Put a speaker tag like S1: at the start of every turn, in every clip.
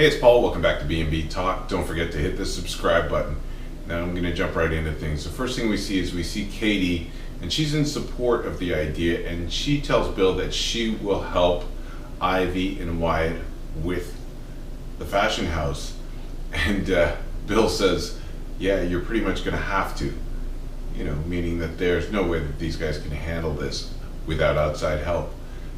S1: Hey, it's Paul. Welcome back to B&B Talk. Don't forget to hit the subscribe button. Now I'm going to jump right into things. The first thing we see is Katie, and she's in support of the idea, and she tells Bill that she will help Ivy and Wyatt with the fashion house. And Bill says, yeah, you're pretty much going to have to, meaning that there's no way that these guys can handle this without outside help.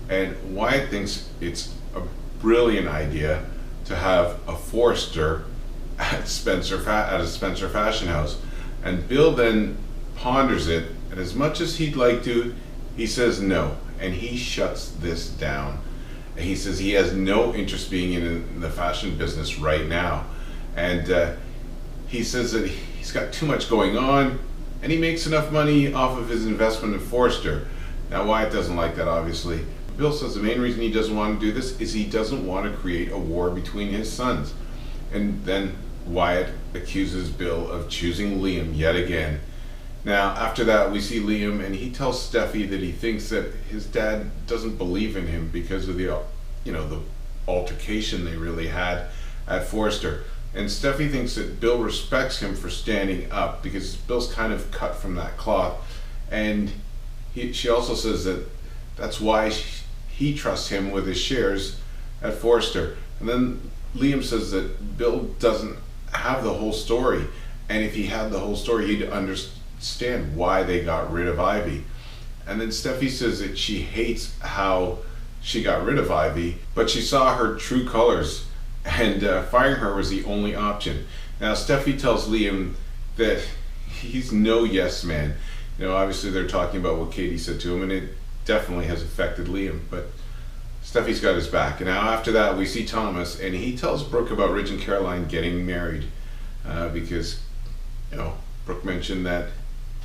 S1: And Wyatt thinks it's a brilliant idea to have a Forester at a Spencer fashion house. And Bill then ponders it, and as much as he'd like to, he says no, and he shuts this down. And he says he has no interest being in the fashion business right now. And he says that he's got too much going on, and he makes enough money off of his investment in Forester. Now Wyatt doesn't like that, obviously. Bill says the main reason he doesn't want to do this is he doesn't want to create a war between his sons. And then Wyatt accuses Bill of choosing Liam yet again. Now after that we see Liam, and he tells Steffi that he thinks that his dad doesn't believe in him because of the altercation they really had at Forester. And Steffi thinks that Bill respects him for standing up because Bill's kind of cut from that cloth. And she also says that that's why he trusts him with his shares at Forester. And then Liam says that Bill doesn't have the whole story, and if he had the whole story, he'd understand why they got rid of Ivy. And then Steffi says that she hates how she got rid of Ivy, but she saw her true colors, and firing her was the only option. Now Steffi tells Liam that he's no yes man. Obviously they're talking about what Katie said to him, and it definitely has affected Liam, but Steffi's got his back. And now after that we see Thomas, and he tells Brooke about Ridge and Caroline getting married because Brooke mentioned that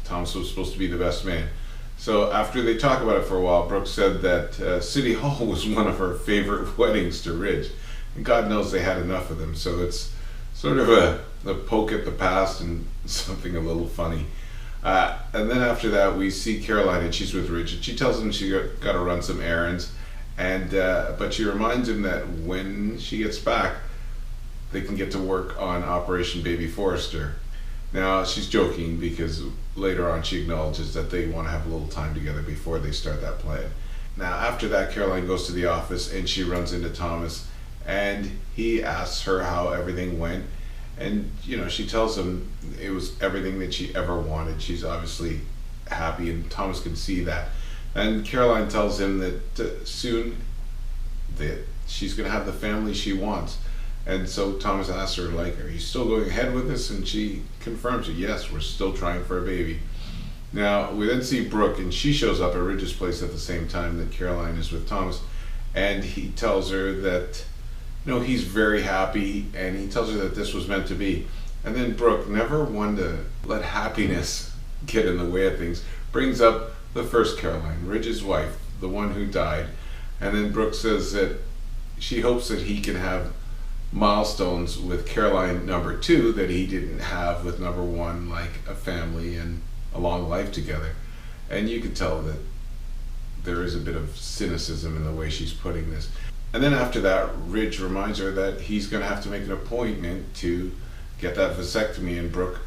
S1: Thomas was supposed to be the best man. So after they talk about it for a while, Brooke said that City Hall was one of her favorite weddings to Ridge, and God knows they had enough of them, so it's sort of a poke at the past and something a little funny. And then after that we see Caroline, and she's with Ridge, and she tells him she got to run some errands, and but she reminds him that when she gets back they can get to work on Operation Baby Forester. Now she's joking because later on she acknowledges that they want to have a little time together before they start that plan. Now after that Caroline goes to the office, and she runs into Thomas, and he asks her how everything went. And she tells him it was everything that she ever wanted. She's obviously happy, and Thomas can see that. And Caroline tells him that soon that she's going to have the family she wants. And so Thomas asks her, are you still going ahead with this? And she confirms it, yes, we're still trying for a baby. Now we then see Brooke, and she shows up at Ridge's place at the same time that Caroline is with Thomas, and he tells her that he's very happy, and he tells her that this was meant to be. And then Brooke, never one to let happiness get in the way of things, brings up the first Caroline, Ridge's wife, the one who died. And then Brooke says that she hopes that he can have milestones with Caroline number 2 that he didn't have with number 1, like a family and a long life together. And you can tell that there is a bit of cynicism in the way she's putting this. And then after that, Ridge reminds her that he's going to have to make an appointment to get that vasectomy, and Brooke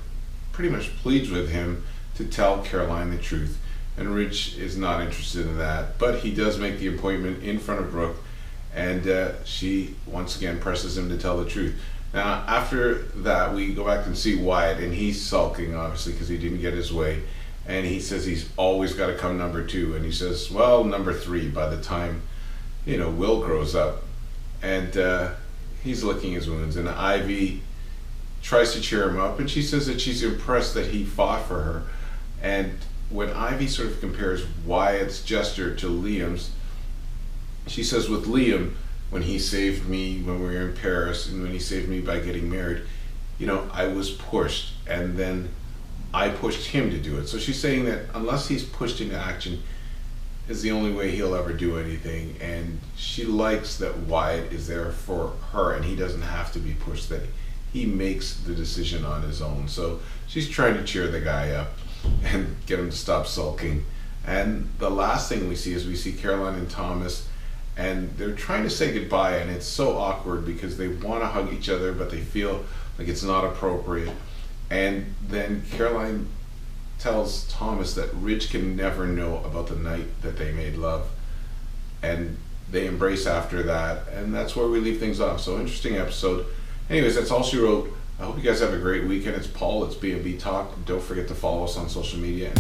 S1: pretty much pleads with him to tell Caroline the truth. And Ridge is not interested in that, but he does make the appointment in front of Brooke, and she once again presses him to tell the truth. Now after that we go back and see Wyatt, and he's sulking obviously because he didn't get his way, and he says he's always got to come number 2, and he says, well, number 3 by the time Will grows up. And he's licking his wounds, and Ivy tries to cheer him up, and she says that she's impressed that he fought for her. And when Ivy sort of compares Wyatt's gesture to Liam's, she says with Liam, when he saved me when we were in Paris, and when he saved me by getting married, I was pushed, and then I pushed him to do it. So she's saying that unless he's pushed into action is the only way he'll ever do anything. And she likes that Wyatt is there for her, and he doesn't have to be pushed, that he makes the decision on his own. So she's trying to cheer the guy up and get him to stop sulking. And the last thing we see is Caroline and Thomas, and they're trying to say goodbye, and it's so awkward because they want to hug each other, but they feel like it's not appropriate. And then Caroline tells Thomas that Ridge can never know about the night that they made love, and they embrace after that, and that's where we leave things off. So interesting episode. Anyways, that's all she wrote. I hope you guys have a great weekend. It's Paul, it's B&B Talk. Don't forget to follow us on social media.